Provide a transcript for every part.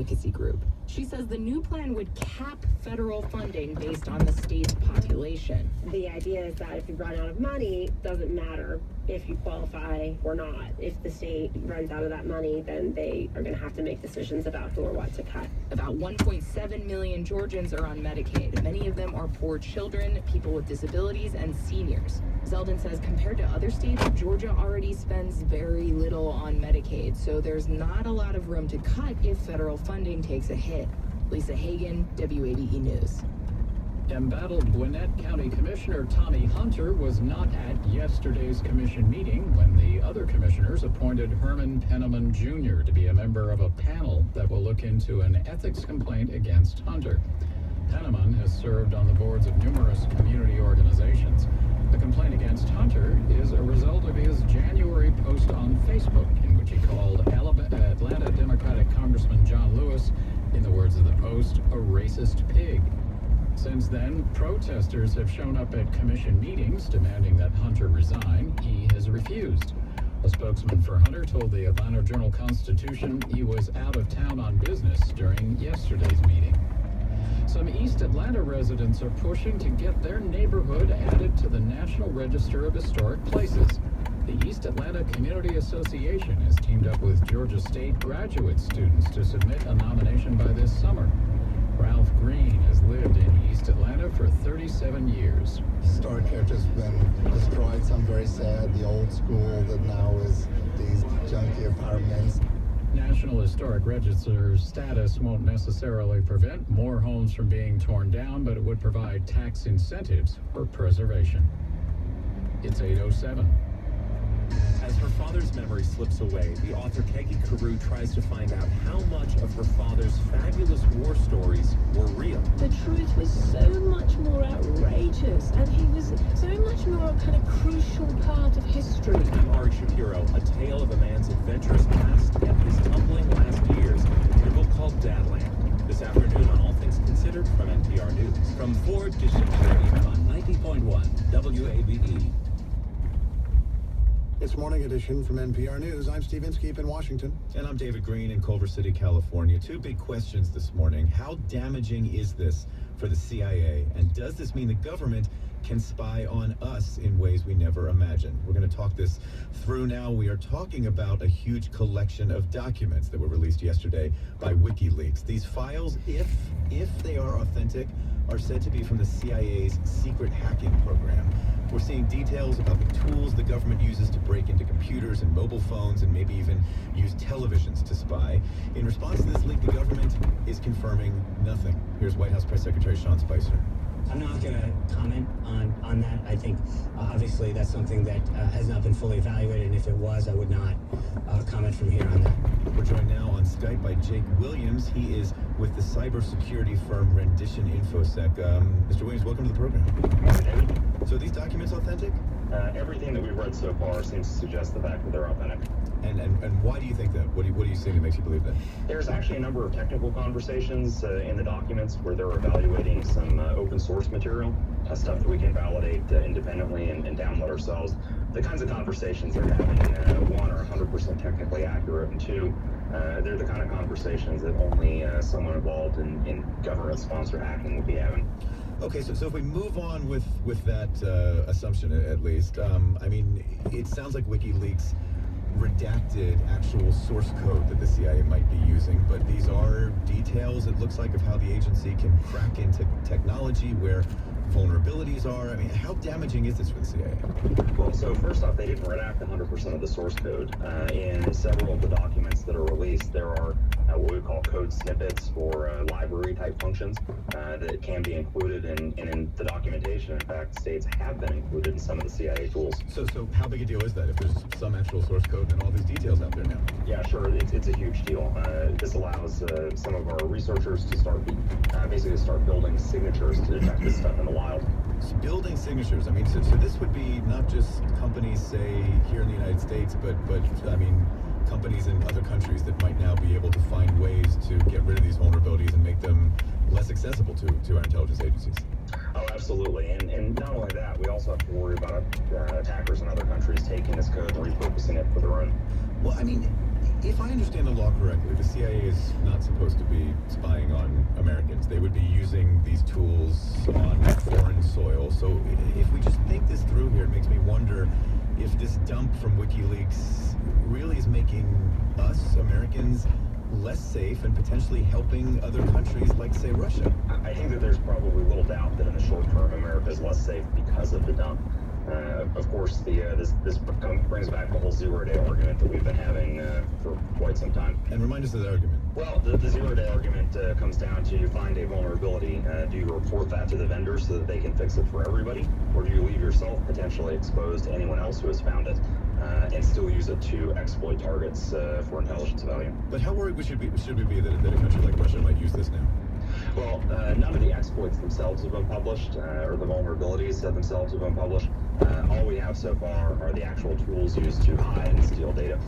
advocacy group. She says the new plan would cap federal funding based on the state's population. The idea is that if you run out of money, it doesn't matter if you qualify or not. If the state runs out of that money, then they are going to have to make decisions about who or what to cut. About 1.7 million Georgians are on Medicaid. Many of them are poor children, people with disabilities, and seniors. Zeldin says compared to other states, Georgia already spends very little on Medicaid, so there's not a lot of room to cut if federal funding takes a hit. Lisa Hagan, WABE News. Embattled Gwinnett County Commissioner Tommy Hunter was not at yesterday's commission meeting when the other commissioners appointed Herman Penniman Jr. to be a member of a panel that will look into an ethics complaint against Hunter. Penniman has served on the boards of numerous community organizations. The complaint against Hunter is a result of his January post on Facebook in which he called Atlanta Democratic Congressman John Lewis, in the words of the post, a racist pig. Since then, protesters have shown up at commission meetings demanding that Hunter resign. He has refused. A spokesman for Hunter told the Atlanta Journal-Constitution he was out of town on business during yesterday's meeting. Some East Atlanta residents are pushing to get their neighborhood added to the National Register of Historic Places. The East Atlanta Community Association has teamed up with Georgia State graduate students to submit a nomination by this summer. Ralph Green has lived in East Atlanta for 37 years. Historic heritage has been destroyed, so I'm very sad. The old school that now is these junky apartments. National Historic Register status won't necessarily prevent more homes from being torn down, but it would provide tax incentives for preservation. It's 8:07. As her father's memory slips away, the author Kegi Carew tries to find out how much of her father's fabulous war stories were real. The truth was so much more outrageous, and he was so much more a kind of crucial part of history. I'm Ari Shapiro, a tale of a man's adventurous past and his tumbling last years in a book called Dadland. This afternoon on All Things Considered from NPR News. From Ford to Shakespeare on 90.1 WABE. It's Morning Edition from NPR News. I'm Steve Inskeep in Washington. And I'm David Green in Culver City, California. Two big questions this morning. How damaging is this for the CIA? And does this mean the government can spy on us in ways we never imagined? We're going to talk this through now. We are talking about a huge collection of documents that were released yesterday by WikiLeaks. These files, if they are authentic, are said to be from the CIA's secret hacking program. We're seeing details about the tools the government uses to break into computers and mobile phones and maybe even use televisions to spy. In response to this leak, the government is confirming nothing. Here's White House Press Secretary Sean Spicer. I'm not going to comment on that. I think, obviously, that's something that has not been fully evaluated, and if it was, I would not comment from here on that. We're joined now on Skype by Jake Williams. He is with the cybersecurity firm Rendition InfoSec. Mr. Williams, welcome to the program. Hey, David. So are these documents authentic? Everything that we've read so far seems to suggest the fact that they're authentic. And why do you think that? What do you see that makes you believe that? There's actually a number of technical conversations in the documents where they're evaluating some open source material, stuff that we can validate independently and download ourselves. The kinds of conversations they're having, one, are 100% technically accurate, and two, they're the kind of conversations that only someone involved in government-sponsored hacking would be having. Okay, so if we move on with that assumption, at least, I mean, it sounds like WikiLeaks redacted actual source code that the CIA might be using, but these are details, it looks like, of how the agency can crack into technology, where vulnerabilities are. I mean, how damaging is this for the CIA? Well, so first off, they didn't redact 100% of the source code. In several of the documents that are released, there are what we call code snippets or library-type functions that can be included, and in the documentation, in fact, states have been included in some of the CIA tools. So how big a deal is that if there's some actual source code and all these details out there now? Yeah, sure. It's a huge deal. This allows some of our researchers to start building signatures to detect this stuff in the wild. So building signatures. I mean, so this would be not just companies, say, here in the United States, but I mean, companies in other countries that might now be able to find ways to get rid of these vulnerabilities and make them less accessible to our intelligence agencies. Oh, absolutely. And not only that, we also have to worry about attackers in other countries taking this code and repurposing it for their own. Well, I mean, if I understand the law correctly, the CIA is not supposed to be Americans. They would be using these tools on foreign soil. So if we just think this through here, it makes me wonder if this dump from WikiLeaks really is making us, Americans, less safe and potentially helping other countries like, say, Russia. I think that there's probably little doubt that in the short term, America is less safe because of the dump. Of course, this brings back the whole zero-day argument that we've been having for quite some time. And remind us of the argument. Well, the zero-day argument comes down to you find a vulnerability. Do you report that to the vendor so that they can fix it for everybody? Or do you leave yourself potentially exposed to anyone else who has found it and still use it to exploit targets for intelligence value? But how worried should we be that a country like Russia might use this now? Well, none of the exploits themselves have been published, or the vulnerabilities themselves have been published. All we have so far are the actual tools used to hide and steal data.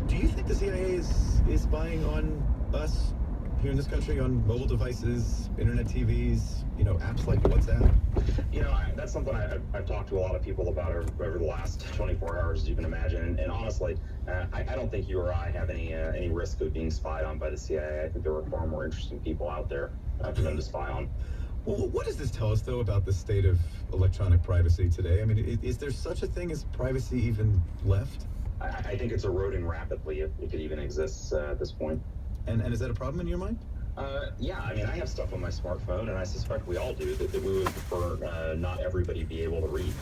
Do you think the CIA is spying on us here in this country on mobile devices, internet TVs, apps like WhatsApp? That's something I've talked to a lot of people about over the last 24 hours, as you can imagine. And honestly, I don't think you or I have any risk of being spied on by the CIA. I think there are far more interesting people out there for them to spy on. Well, what does this tell us, though, about the state of electronic privacy today? I mean, is there such a thing as privacy even left? I think it's eroding rapidly, if it even exists at this point. And is that a problem in your mind? Yeah, I mean, I have stuff on my smartphone, and I suspect we all do, that we would prefer not everybody be able to read.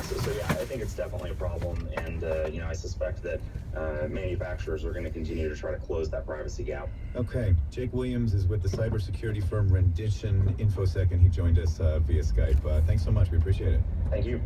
So yeah, I think it's definitely a problem, and, I suspect that manufacturers are going to continue to try to close that privacy gap. Okay, Jake Williams is with the cybersecurity firm Rendition InfoSec, and he joined us via Skype. Thanks so much, we appreciate it. Thank you.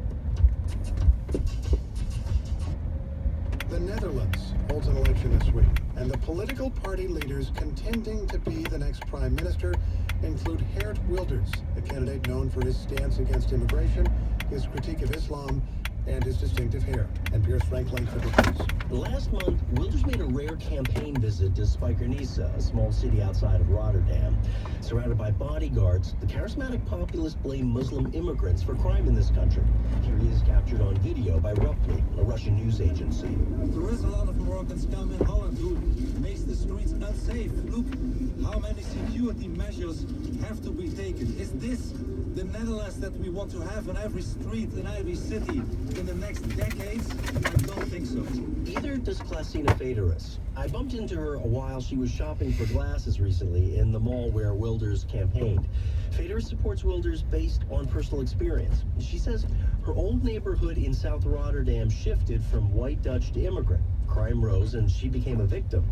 The Netherlands holds an election this week, and the political party leaders contending to be the next prime minister include Geert Wilders, a candidate known for his stance against immigration, his critique of Islam, and his distinctive hair. NPR's Frank Langford reports. Last month, Wilders made a rare campaign visit to Spijkenisse, a small city outside of Rotterdam. Surrounded by bodyguards, the charismatic populists blame Muslim immigrants for crime in this country. Here he is captured on video by Ruptly, a Russian news agency. There is a lot of Moroccans come in Holland who makes the streets unsafe. Look how many security measures have to be taken. Is this the Netherlands that we want to have on every street in every city in the next decades? I don't think so. Either does Klasina Federis. I bumped into her while she was shopping for glasses recently in the mall where Wilders campaigned. Federis supports Wilders based on personal experience. She says her old neighborhood in South Rotterdam shifted from white Dutch to immigrant. Crime rose and she became a victim.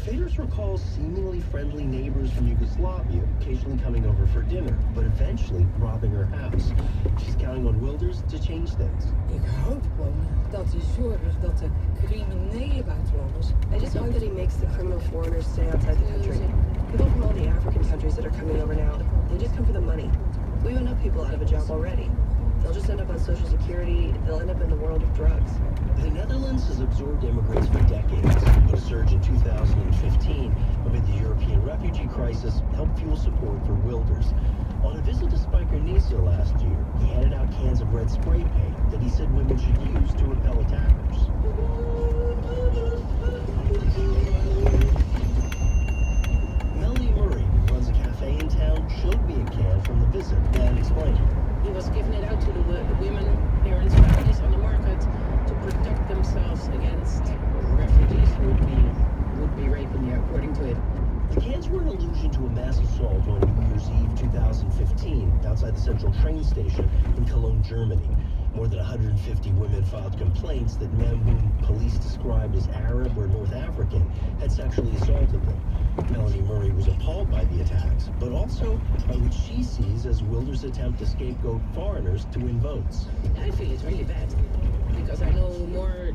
Federis recalls seemingly friendly neighbors from Yugoslavia occasionally coming over for dinner, but eventually robbing her house. She's counting on Wilders to change things. Ik hoop gewoon dat hij zorgt dat de criminelen buiten is. I just hope that he makes the criminal foreigners stay outside the country. People from all the African countries that are coming over now, they just come for the money. We have enough people out of a job already. They'll just end up on Social Security. They'll end up in the world of drugs. The Netherlands has absorbed immigrants for decades, but a surge in 2015 amid the European refugee crisis helped fuel support for Wilders. On a visit to Spijkenisse last year, he handed out cans of red spray paint that he said women should use to repel attackers. Melanie Murray, who runs a cafe in town, showed me a can from the visit and explained. He was giving it out to the women here in Spijkenisse on the market to protect themselves against refugees who would be raping you, according to it. The cans were an allusion to a mass assault on New Year's Eve 2015 outside the central train station in Cologne, Germany. More than 150 women filed complaints that men whom police described as Arab or North African had sexually assaulted them. Melanie Murray was appalled by the attacks, but also by what she sees as Wilders' attempt to scapegoat foreigners to win votes. I feel it's really bad because I know more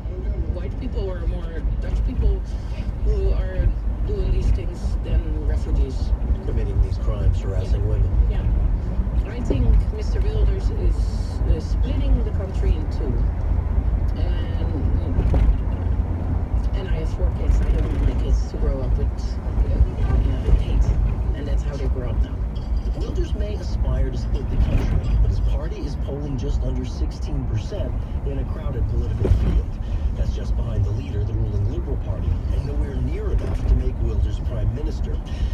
white people or more Dutch people who are doing these things than refugees. Committing these crimes, harassing women. Yeah. I think Mr. Wilders is splitting the country in two. And I have 4 kids. I don't want my kids to grow up with hate. And that's how they grow up now. Wilders may aspire to split the country, but his party is polling just under 16% in a crowded political field. That's just behind the leader, the ruling Liberal Party, and nowhere near enough to make Wilders prime minister.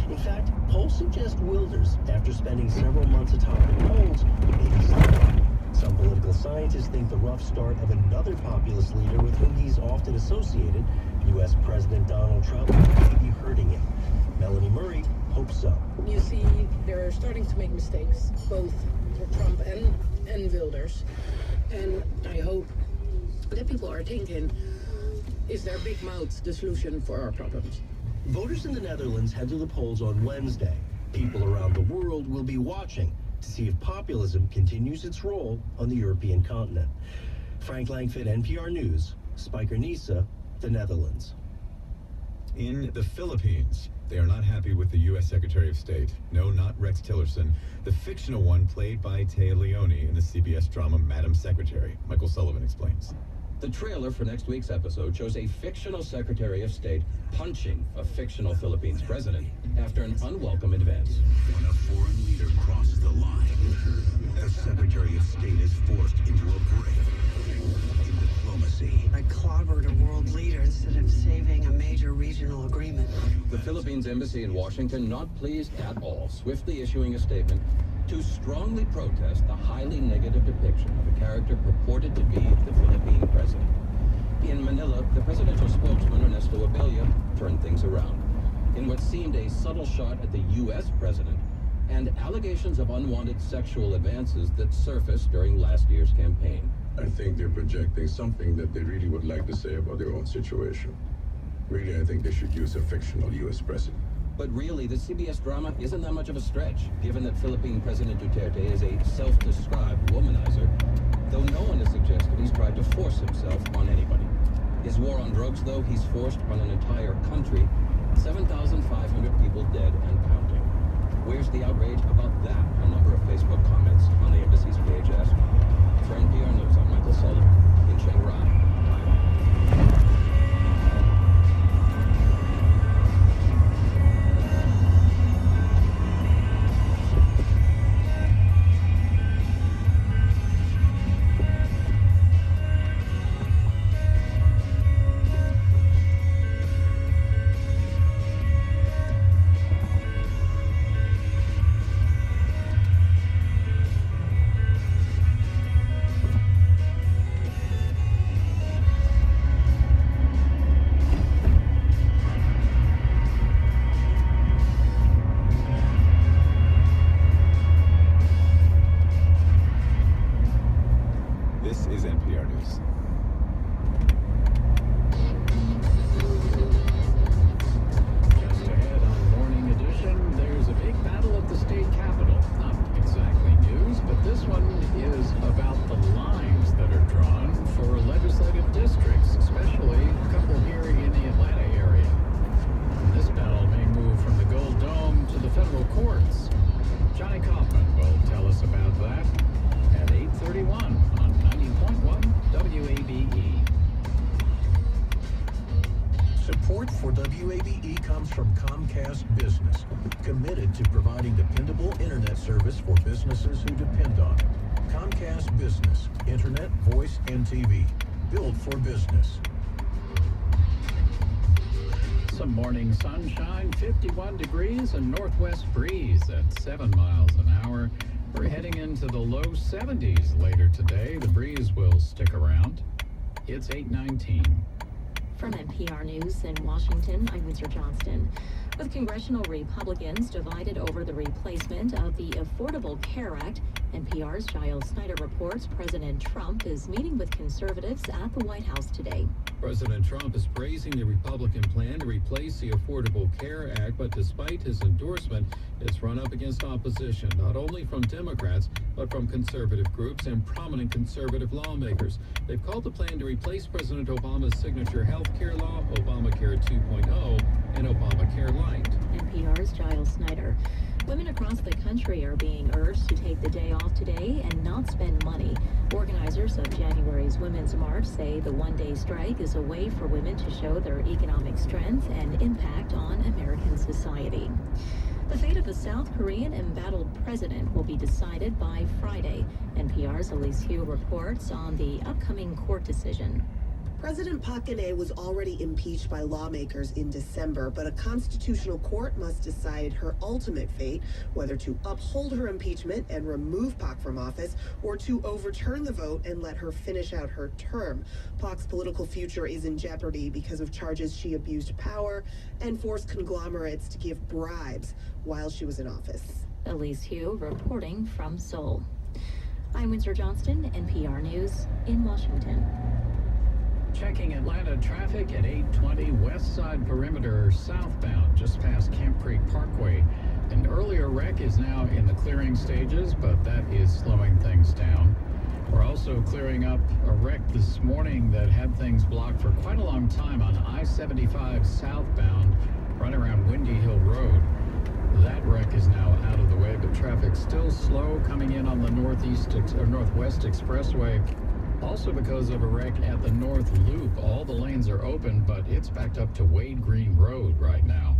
In fact, polls suggest Wilders, after spending several months atop the polls, may be slipping. Some political scientists think the rough start of another populist leader with whom he's often associated, U.S. President Donald Trump, may be hurting him. Melanie Murray hopes so. You see, they're starting to make mistakes, both Trump and Wilders. And I hope that people are thinking, is their big mouth the solution for our problems? Voters in the Netherlands head to the polls on Wednesday. People around the world will be watching to see if populism continues its role on the European continent. Frank Langford, NPR News, Spijkenisse, the Netherlands. In the Philippines, they are not happy with the U.S. Secretary of State. No, not Rex Tillerson, the fictional one played by Taya Leone in the CBS drama Madam Secretary. Michael Sullivan explains. The trailer for next week's episode shows a fictional Secretary of State punching a fictional Philippines president after an unwelcome advance. When a foreign leader crosses the line, the Secretary of State is forced into a grave. In diplomacy, I clobbered a world leader instead of saving a major regional agreement. The Philippines embassy in Washington not pleased at all, swiftly issuing a statement to strongly protest the highly negative depiction of a character purported to be the Philippine president. In Manila, the presidential spokesman Ernesto Abella turned things around in what seemed a subtle shot at the U.S. president and allegations of unwanted sexual advances that surfaced during last year's campaign. I think they're projecting something that they really would like to say about their own situation. Really, I think they should use a fictional U.S. president. But really, the CBS drama isn't that much of a stretch, given that Philippine President Duterte is a self-described womanizer, though no one has suggested he's tried to force himself on anybody. His war on drugs, though, he's forced on an entire country, 7,500 people dead and counting. Where's the outrage about that? A number of Facebook comments on the embassy's page asked. For NPR News, I'm Michael Sullivan in Chiang Rai, Taiwan. This is NPR News. Just ahead on Morning Edition, there's a big battle at the state capitol. Not exactly news, but this one is about the lines that are drawn for legislative districts, especially a couple here in the Atlanta area. This battle may move from the Gold Dome to the federal courts. Johnny Kaufman will tell us about that at 8:31 on 90.1 WABE. Support for WABE comes from Comcast Business, committed to providing dependable internet service for businesses who depend on it. Comcast Business, internet, voice, and TV, built for business. Some morning sunshine, 51 degrees, and northwest breeze at 7 miles an hour. We're heading into the low 70s later today. The breeze will stick around. It's 8:19. From NPR News in Washington, I'm Windsor Johnston. With congressional Republicans divided over the replacement of the Affordable Care Act, NPR's Giles Snyder reports President Trump is meeting with conservatives at the White House today. President Trump is praising the Republican plan to replace the Affordable Care Act, but despite his endorsement, it's run up against opposition, not only from Democrats, but from conservative groups and prominent conservative lawmakers. They've called the plan to replace President Obama's signature health care law, Obamacare 2.0, and Obamacare Light. NPR's Giles Snyder. Women across the country are being urged to take the day off today and not spend money. Organizers of January's Women's March say the one-day strike is a way for women to show their economic strength and impact on American society. The fate of a South Korean embattled president will be decided by Friday. NPR's Elise Hu reports on the upcoming court decision. President Park Geun-hye was already impeached by lawmakers in December, but a constitutional court must decide her ultimate fate, whether to uphold her impeachment and remove Park from office, or to overturn the vote and let her finish out her term. Park's political future is in jeopardy because of charges she abused power and forced conglomerates to give bribes while she was in office. Elise Hu reporting from Seoul. I'm Windsor Johnston, NPR News in Washington. Checking Atlanta traffic at 820 West Side Perimeter southbound, just past Camp Creek Parkway. An earlier wreck is now in the clearing stages, but that is slowing things down. We're also clearing up a wreck this morning that had things blocked for quite a long time on I-75 southbound, right around Windy Hill Road. That wreck is now out of the way, but traffic still slow coming in on the northwest expressway. Also because of a wreck at the North Loop. All the lanes are open, but it's backed up to Wade Green Road right now.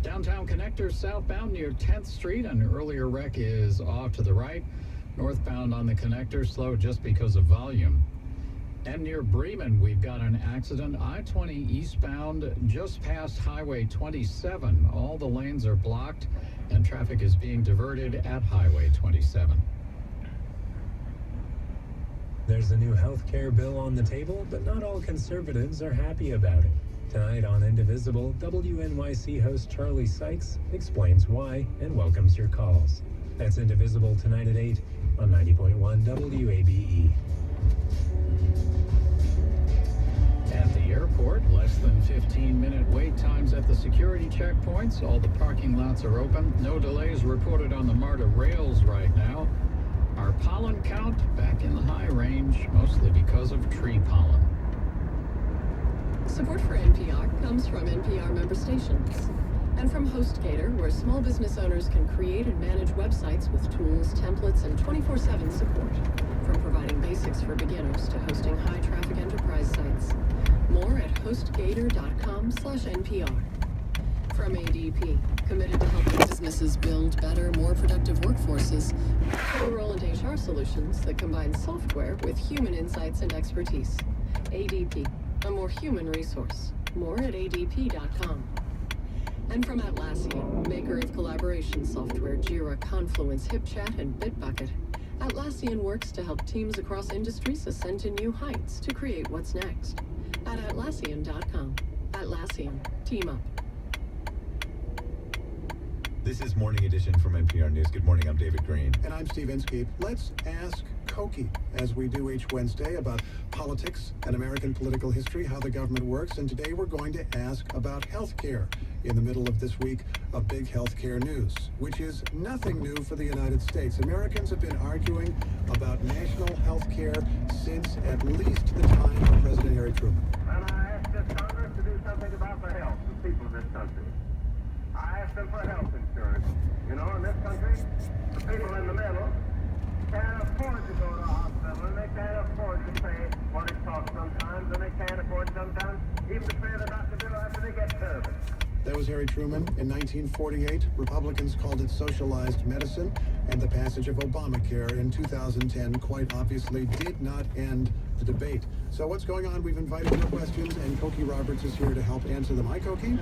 Downtown Connector southbound near 10th Street, an earlier wreck is off to the right. Northbound on the Connector slow just because of volume. And near Bremen, we've got an accident. I-20 eastbound just past Highway 27. All the lanes are blocked and traffic is being diverted at Highway 27. There's a new health care bill on the table, but not all conservatives are happy about it. Tonight on Indivisible, WNYC host Charlie Sykes explains why and welcomes your calls. That's Indivisible tonight at 8 on 90.1 WABE. At the airport, less than 15-minute wait times at the security checkpoints. All the parking lots are open. No delays reported on the MARTA rails right now. Our pollen count back in the high range, mostly because of tree pollen. Support for NPR comes from NPR member stations and from HostGator, where small business owners can create and manage websites with tools, templates, and 24/7 support. From providing basics for beginners to hosting high-traffic enterprise sites. More at hostgator.com/NPR. From ADP, committed to helping businesses build better, more productive workforces. Payroll and HR solutions that combine software with human insights and expertise. ADP, a more human resource. More at adp.com. And from Atlassian, maker of collaboration software Jira, Confluence, HipChat, and Bitbucket. Atlassian works to help teams across industries ascend to new heights to create what's next. At Atlassian.com. Atlassian. Team up. This is Morning Edition from NPR News. Good morning, I'm David Green. And I'm Steve Inskeep. Let's ask Koki, as we do each Wednesday, about politics and American political history, how the government works. And today we're going to ask about health care in the middle of this week of big health care news, which is nothing new for the United States. Americans have been arguing about national health care since at least the time of President Harry Truman. And I asked this Congress to do something about the health of the people of this country. I asked them for health insurance. You know, in this country, the people in the middle can't afford to go to a hospital, and they can't afford to pay what it costs sometimes, and they can't afford sometimes even to pay the doctor bill after they get service. That was Harry Truman. In 1948, Republicans called it socialized medicine, and the passage of Obamacare in 2010 quite obviously did not end the debate. So what's going on? We've invited your questions, and Koki Roberts is here to help answer them. Hi, Koki.